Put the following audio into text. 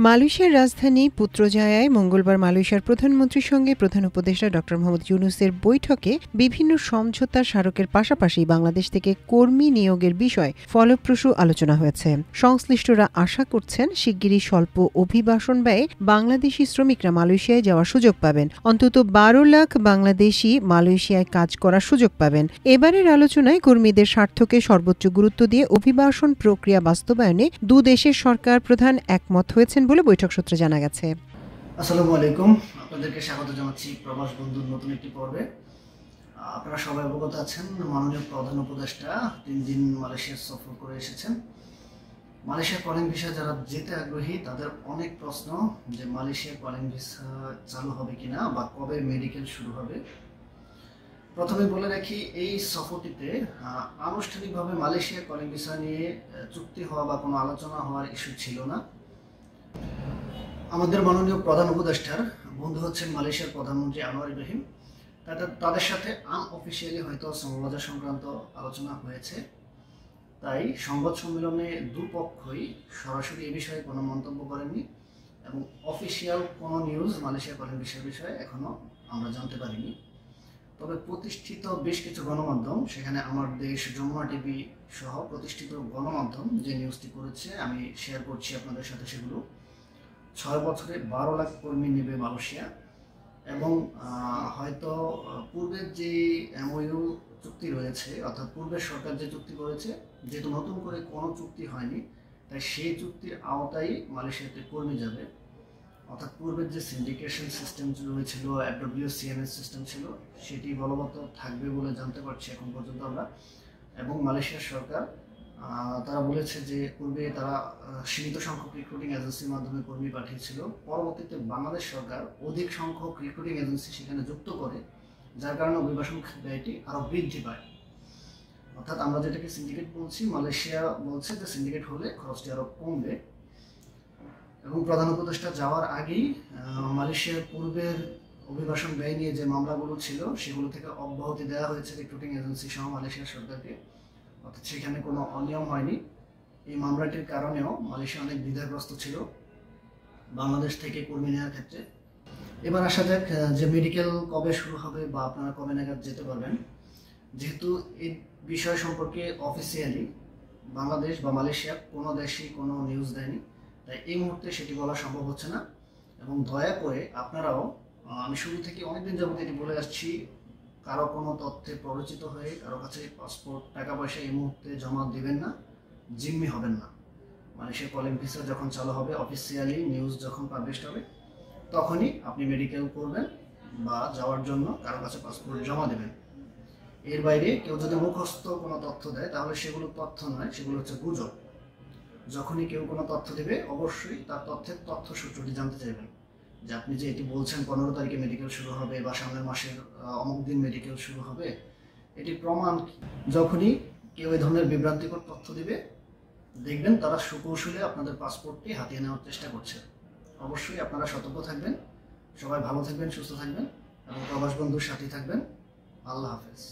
মালয়েশিয়ার রাজধানী পুত্রজায়ায় মঙ্গলবার মালয়েশিয়ার প্রধানমন্ত্রীর সঙ্গে প্রধান উপদেষ্টা ড. মোহাম্মদ ইউনূসের বৈঠকে বিভিন্ন সমঝোতা স্মারকের পাশাপাশি বাংলাদেশ থেকে কর্মী নিয়োগের বিষয়ে ফলপ্রসূ আলোচনা হয়েছে। সংশ্লিষ্টরা আশা করছেন শিগগিরই স্বল্প অভিবাসন ব্যয়ে বাংলাদেশি শ্রমিকরা মালয়েশিয়ায় যাওয়ার সুযোগ পাবেন। অন্তত ১২ লাখ বাংলাদেশি মালয়েশিয়ায় কাজ করার সুযোগ পাবেন। এবারের আলোচনায় কর্মীদের স্বার্থকে সর্বোচ্চ গুরুত্ব দিয়ে অভিবাসন প্রক্রিয়া বাস্তবায়নে দুদেশের সরকার প্রধান একমত হয়েছেন বলে বৈঠক সূত্রে জানা গেছে। আসসালামু আলাইকুম, আপনাদেরকে স্বাগত জানাচ্ছি প্রবাস বন্ধুর নতুন একটি পর্বে। আপনারা সবাই অবগত আছেন, মাননীয় প্রধান উপদেষ্টা ৩ দিন মালয়েশিয়া সফর করে এসেছেন। মালয়েশিয়া কলিং ভিসা যারা যেতে আগ্রহী তাদের অনেক প্রশ্ন যে মালয়েশিয়া কলিং ভিসা চালু হবে কিনা বা কবে মেডিকেল শুরু হবে। প্রথমে বলে রাখি, এই সফরটিতে আনুষ্ঠানিকভাবে মালয়েশিয়া কলিং ভিসা নিয়ে চুক্তি হওয়া বা কোনো আলোচনা হওয়ার ইস্যু ছিল না। আমাদের মাননীয় প্রধান উপদেষ্টার বন্ধু হচ্ছেন মালয়েশিয়ার প্রধানমন্ত্রী আনোয়ার ইব্রাহিম। তাদের সাথে আনঅফিসিয়ালি হয়তো শ্রমবাজার সংক্রান্ত আলোচনা হয়েছে। তাই সংবাদ সম্মেলনে দুপক্ষই সরাসরি এ বিষয়ে কোনো মন্তব্য করেননি এবং অফিসিয়াল কোনো নিউজ মালয়েশিয়া কলিং ভিসার বিষয়ে এখনও আমরা জানতে পারিনি। তবে প্রতিষ্ঠিত বেশ কিছু গণমাধ্যম, সেখানে আমার দেশ, যমুনা টিভি সহ প্রতিষ্ঠিত গণমাধ্যম যে নিউজটি করেছে আমি শেয়ার করছি আপনাদের সাথে। সেগুলো ৬ বছরে ১২ লাখ কর্মী নেবে মালয়েশিয়া এবং হয়তো পূর্বের যে এমওইউ চুক্তি রয়েছে, অর্থাৎ পূর্বের সরকার যে চুক্তি করেছে, যেহেতু নতুন করে কোনো চুক্তি হয়নি তাই সেই চুক্তির আওতায় মালয়েশিয়াতে কর্মী যাবে। অর্থাৎ পূর্বের যে সিন্ডিকেশন সিস্টেম রয়েছিল, FWCMS সিস্টেম ছিল, সেটি বলবৎ থাকবে বলে জানতে পারছি এখন পর্যন্ত আমরা। এবং মালয়েশিয়ার সরকার তারা বলেছে যে পূর্বে তারা সীমিত সংখ্যক রিক্রুটিং এজেন্সির মাধ্যমে কর্মী পাঠিয়েছিল, পরবর্তীতে বাংলাদেশ সরকার অধিক সংখ্যক রিক্রুটিং এজেন্সি সেখানে যুক্ত করে, যার কারণে অভিবাসন ব্যয়টি আরও বৃদ্ধি পায়। অর্থাৎ আমরা যেটাকে সিন্ডিকেট বলছি, মালয়েশিয়া বলছে যে সিন্ডিকেট হলে খরচটি আরও কমবে। এবং প্রধান উপদেষ্টা যাওয়ার আগেই মালয়েশিয়ার পূর্বের অভিবাসন ব্যয় নিয়ে যে মামলাগুলো ছিল সেগুলো থেকে অব্যাহতি দেওয়া হয়েছে রিক্রুটিং এজেন্সি সহ মালয়েশিয়ার সরকারকে। অর্থাৎ সেখানে কোনো অনিয়ম হয়নি। এই মামলাটির কারণেও মালয়েশিয়া অনেক দ্বিধাগ্রস্ত ছিল বাংলাদেশ থেকে কর্মী নেওয়ার ক্ষেত্রে। এবার আসা যাক যে মেডিকেল কবে শুরু হবে বা আপনারা কবে নাগাদ যেতে পারবেন। যেহেতু এই বিষয় সম্পর্কে অফিসিয়ালি বাংলাদেশ বা মালয়েশিয়া কোনো দেশই কোনো নিউজ দেয়নি, তাই এই মুহূর্তে সেটি বলা সম্ভব হচ্ছে না। এবং দয়া করে আপনারাও, আমি শুরু থেকে অনেকদিন যাবত এটি বলে আসছি, কারো কোনো তথ্যে প্ররোচিত হয়ে কারো কাছে পাসপোর্ট, টাকা পয়সা এই মুহূর্তে জমা দেবেন না, জিম্মি হবেন না। মালয়েশিয়া কলিং ভিসা যখন চালু হবে, অফিসিয়ালি নিউজ যখন পাবলিশড হবে, তখনই আপনি মেডিকেল করবেন বা যাওয়ার জন্য কারো কাছে পাসপোর্ট জমা দেবেন। এর বাইরে কেউ যদি মুখস্থ কোনো তথ্য দেয় তাহলে সেগুলো তথ্য নয়, সেগুলো হচ্ছে গুজব। যখনই কেউ কোনো তথ্য দেবে অবশ্যই তার তথ্যের তথ্যসূত্রটি জানতে চাইবেন, যে আপনি যে এটি বলছেন ১৫ তারিখে মেডিকেল শুরু হবে বা সামনের মাসের অমুক দিন মেডিকেল শুরু হবে, এটি প্রমাণ কি। যখনই কেউ এই ধরনের বিভ্রান্তিকর তথ্য দিবে, দেখবেন তারা সুকৌশলে আপনাদের পাসপোর্টটি হাতিয়ে নেওয়ার চেষ্টা করছে। অবশ্যই আপনারা সতর্ক থাকবেন। সবাই ভালো থাকবেন, সুস্থ থাকবেন এবং প্রবাস বন্ধুর সাথে থাকবেন। আল্লাহ হাফেজ।